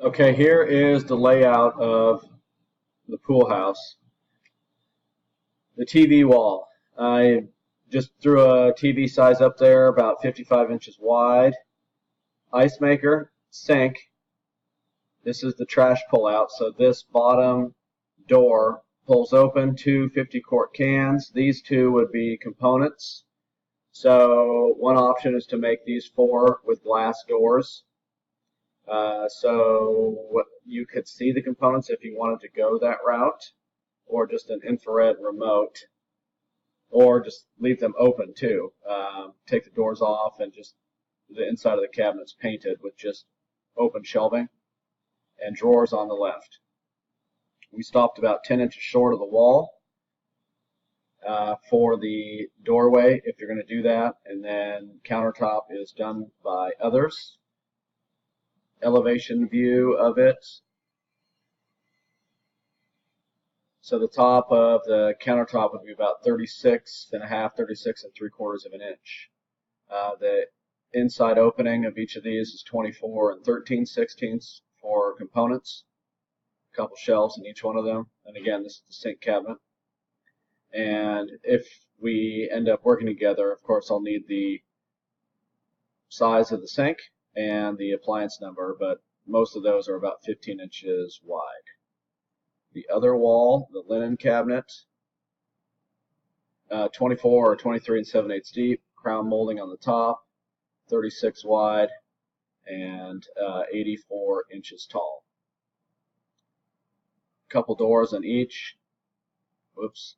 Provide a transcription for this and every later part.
Okay, here is the layout of the pool house. The TV wall. I just threw a TV size up there, about 55 inches wide. Ice maker, sink. This is the trash pullout. So this bottom door pulls open, two 50-quart cans. These two would be components. So one option is to make these four with glass doors. So you could see the components if you wanted to go that route, or just an infrared remote, or just leave them open too. Take the doors off and just the inside of the cabinets painted with just open shelving and drawers on the left. We stopped about 10 inches short of the wall for the doorway if you're going to do that, and then countertop is done by others. Elevation view of it. So the top of the countertop would be about 36.5, 36 3/4 of an inch. The inside opening of each of these is 24 13/16 for components. A couple shelves in each one of them. And again, this is the sink cabinet. And if we end up working together, of course, I'll need the size of the sink and the appliance number, but most of those are about 15 inches wide. The other wall, the linen cabinet, 24 or 23 7/8 deep, crown molding on the top, 36 wide, and 84 inches tall. Couple doors on each. Whoops.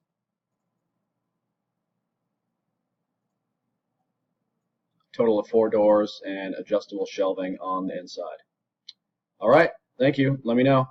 Total of 4 doors and adjustable shelving on the inside. All right, thank you. Let me know.